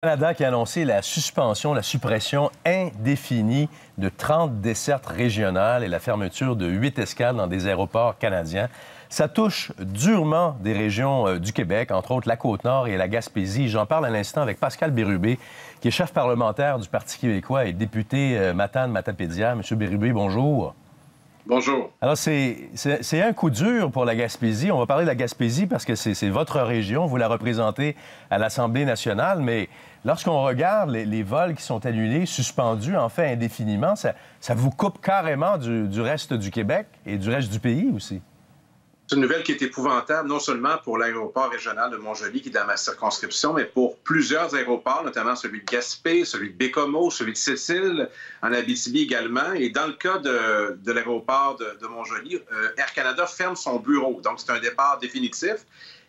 Canada qui a annoncé la suspension, la suppression indéfinie de 30 dessertes régionales et la fermeture de 8 escales dans des aéroports canadiens. Ça touche durement des régions du Québec, entre autres la Côte-Nord et la Gaspésie. J'en parle à l'instant avec Pascal Bérubé, qui est chef parlementaire du Parti québécois et député Matane-Matapédia. Monsieur Bérubé, bonjour. Bonjour. Alors, c'est un coup dur pour la Gaspésie. On va parler de la Gaspésie parce que c'est votre région. Vous la représentez à l'Assemblée nationale. Mais lorsqu'on regarde les vols qui sont annulés, suspendus, en fait, indéfiniment, ça vous coupe carrément du reste du Québec et du reste du pays aussi. C'est une nouvelle qui est épouvantable, non seulement pour l'aéroport régional de Montjoly, qui est dans ma circonscription, mais pour plusieurs aéroports, notamment celui de Gaspé, celui de Bécomo, celui de Sept-Îles, en Abitibi également. Et dans le cas de l'aéroport de Montjoly, Air Canada ferme son bureau. Donc, c'est un départ définitif.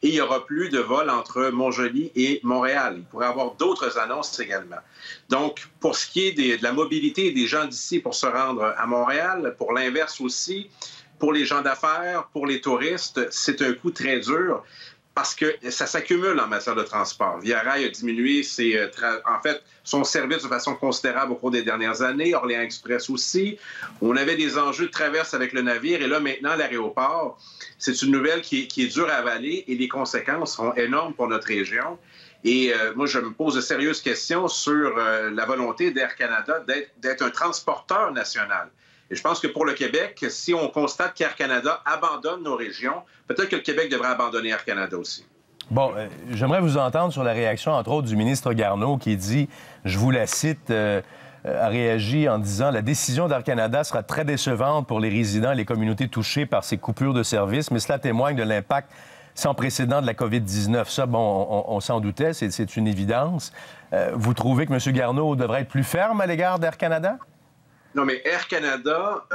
Et il n'y aura plus de vol entre Montjoly et Montréal. Il pourrait y avoir d'autres annonces également. Donc, pour ce qui est de la mobilité des gens d'ici pour se rendre à Montréal, pour l'inverse aussi, pour les gens d'affaires, pour les touristes, c'est un coup très dur parce que ça s'accumule en matière de transport. Via Rail a diminué son service de façon considérable au cours des dernières années. Orléans Express aussi. On avait des enjeux de traverse avec le navire. Et là, maintenant, l'aéroport, c'est une nouvelle qui est dure à avaler et les conséquences seront énormes pour notre région. Et moi, je me pose de sérieuses questions sur la volonté d'Air Canada d'être un transporteur national. Et je pense que pour le Québec, si on constate qu'Air Canada abandonne nos régions, peut-être que le Québec devrait abandonner Air Canada aussi. Bon, j'aimerais vous entendre sur la réaction, entre autres, du ministre Garneau qui dit, je vous la cite, a réagi en disant « La décision d'Air Canada sera très décevante pour les résidents et les communautés touchées par ces coupures de services, mais cela témoigne de l'impact sans précédent de la COVID-19. » Ça, bon, on s'en doutait, c'est une évidence. Vous trouvez que M. Garneau devrait être plus ferme à l'égard d'Air Canada? Non, mais Air Canada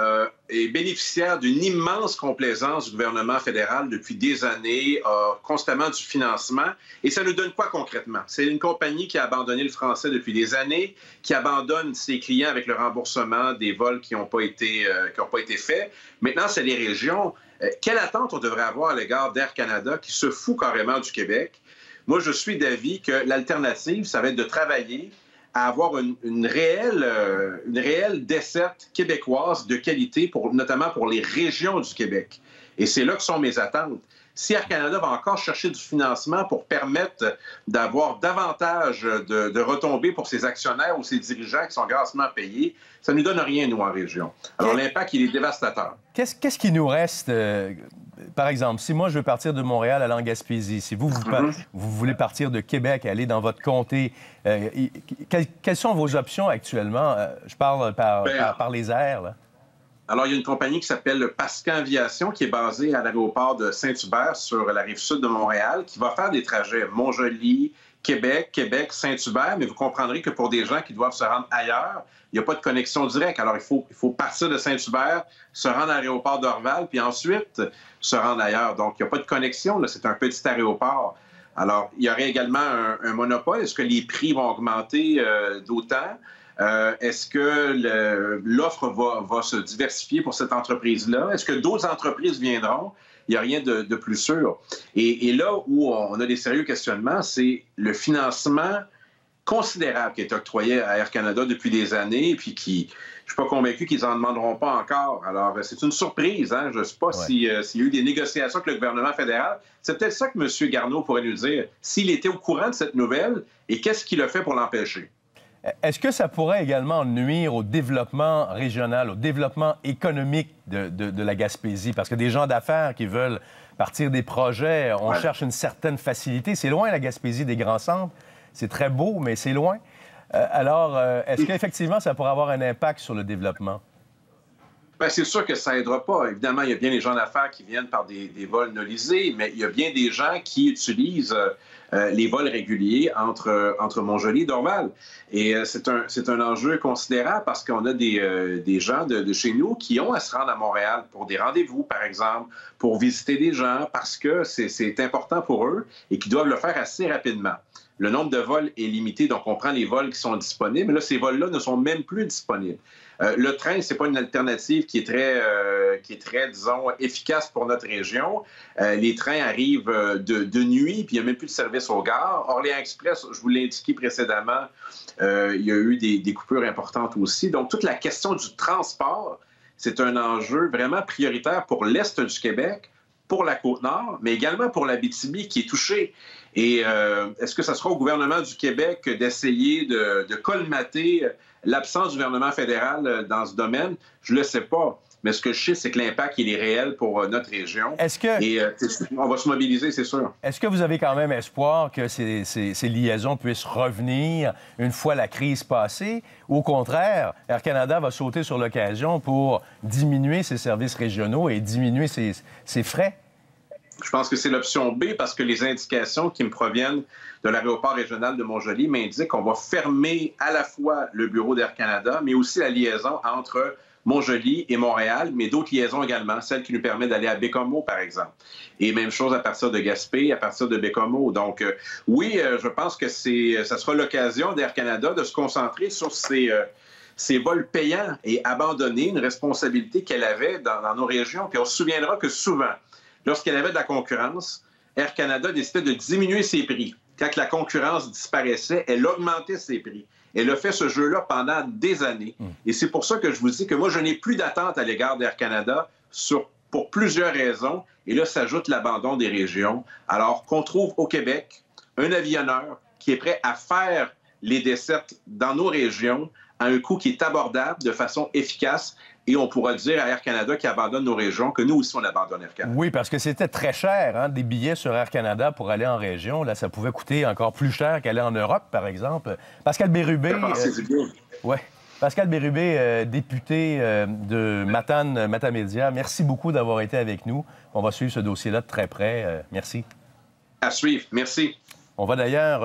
est bénéficiaire d'une immense complaisance du gouvernement fédéral depuis des années, constamment du financement. Et ça nous donne quoi concrètement? C'est une compagnie qui a abandonné le français depuis des années, qui abandonne ses clients avec le remboursement des vols qui n'ont pas été faits. Maintenant, c'est les régions. Quelle attente on devrait avoir à l'égard d'Air Canada qui se fout carrément du Québec? Moi, je suis d'avis que l'alternative, ça va être de travailler à avoir une réelle desserte québécoise de qualité, notamment pour les régions du Québec. Et c'est là que sont mes attentes. Si Air Canada va encore chercher du financement pour permettre d'avoir davantage de retombées pour ses actionnaires ou ses dirigeants qui sont grassement payés, ça ne nous donne rien, nous, en région. Alors, l'impact, il est dévastateur. Qu'est-ce qui nous reste, par exemple, si moi, je veux partir de Montréal aller en Gaspésie, si vous voulez partir de Québec, aller dans votre comté, quelles sont vos options actuellement? Je parle par les airs, là. Alors, il y a une compagnie qui s'appelle Pascan Aviation, qui est basée à l'aéroport de Saint-Hubert, sur la rive sud de Montréal, qui va faire des trajets Montjoly, Québec, Saint-Hubert, mais vous comprendrez que pour des gens qui doivent se rendre ailleurs, il n'y a pas de connexion directe. Alors, il faut partir de Saint-Hubert, se rendre à l'aéroport d'Orval, puis ensuite se rendre ailleurs. Donc, il n'y a pas de connexion, là. C'est un petit aéroport. Alors, il y aurait également un monopole. Est-ce que les prix vont augmenter d'autant? Est-ce que l'offre va se diversifier pour cette entreprise-là? Est-ce que d'autres entreprises viendront? Il n'y a rien de plus sûr. Et là où on a des sérieux questionnements, c'est le financement considérable qui est octroyé à Air Canada depuis des années, puis je ne suis pas convaincu qu'ils n'en demanderont pas encore. Alors, c'est une surprise. Hein? Je ne sais pas s'il y a eu des négociations avec le gouvernement fédéral. C'est peut-être ça que M. Garneau pourrait nous dire, s'il était au courant de cette nouvelle, et qu'est-ce qu'il a fait pour l'empêcher? Est-ce que ça pourrait également nuire au développement régional, au développement économique de la Gaspésie? Parce que des gens d'affaires qui veulent partir des projets, on cherche une certaine facilité. C'est loin, la Gaspésie, des grands centres. C'est très beau, mais c'est loin. Alors, est-ce qu'effectivement, ça pourrait avoir un impact sur le développement? Bien, c'est sûr que ça n'aidera pas. Évidemment, il y a bien les gens d'affaires qui viennent par des vols nolisés, mais il y a bien des gens qui utilisent les vols réguliers entre Montjoly et Dorval. Et c'est un enjeu considérable parce qu'on a des gens de chez nous qui ont à se rendre à Montréal pour des rendez-vous, par exemple, pour visiter des gens, parce que c'est important pour eux et qui doivent le faire assez rapidement. le nombre de vols est limité, donc on prend les vols qui sont disponibles. Mais là, ces vols-là ne sont même plus disponibles. Le train, c'est pas une alternative qui est très, disons, efficace pour notre région. Les trains arrivent de nuit, puis il n'y a même plus de service aux gares. Orléans Express, je vous l'ai indiqué précédemment, il y a eu des coupures importantes aussi. Donc, toute la question du transport, c'est un enjeu vraiment prioritaire pour l'Est du Québec, pour la Côte-Nord, mais également pour l'Abitibi qui est touchée. Et est-ce que ça sera au gouvernement du Québec d'essayer de colmater l'absence du gouvernement fédéral dans ce domaine? Je ne le sais pas. Mais ce que je sais, c'est que l'impact, il est réel pour notre région. Et on va se mobiliser, c'est sûr. Est-ce que vous avez quand même espoir que ces liaisons puissent revenir une fois la crise passée? Ou au contraire, Air Canada va sauter sur l'occasion pour diminuer ses services régionaux et diminuer ses frais? Je pense que c'est l'option B parce que les indications qui me proviennent de l'aéroport régional de Montjoly m'indiquent qu'on va fermer à la fois le bureau d'Air Canada, mais aussi la liaison entre Montjoly et Montréal, mais d'autres liaisons également, celle qui nous permet d'aller à Bécomo, par exemple. Et même chose à partir de Gaspé, à partir de Bécomo. Donc, oui, je pense que ça sera l'occasion d'Air Canada de se concentrer sur ces vols payants et abandonner une responsabilité qu'elle avait dans nos régions. Puis on se souviendra que souvent, lorsqu'elle avait de la concurrence, Air Canada décidait de diminuer ses prix. Quand la concurrence disparaissait, elle augmentait ses prix. Elle a fait ce jeu-là pendant des années. Et c'est pour ça que je vous dis que moi, je n'ai plus d'attente à l'égard d'Air Canada pour plusieurs raisons. Et là, s'ajoute l'abandon des régions. Alors qu'on trouve au Québec un avionneur qui est prêt à faire les dessertes dans nos régions à un coût qui est abordable, de façon efficace. Et on pourra dire à Air Canada qui abandonne nos régions que nous aussi, on abandonne Air Canada. Oui, parce que c'était très cher, hein, des billets sur Air Canada pour aller en région. Là, ça pouvait coûter encore plus cher qu'aller en Europe, par exemple. Pascal Bérubé... Oui. Pascal Bérubé, député de Matane-Matamédia, merci beaucoup d'avoir été avec nous. On va suivre ce dossier-là de très près. Merci. À suivre. Merci. On va d'ailleurs...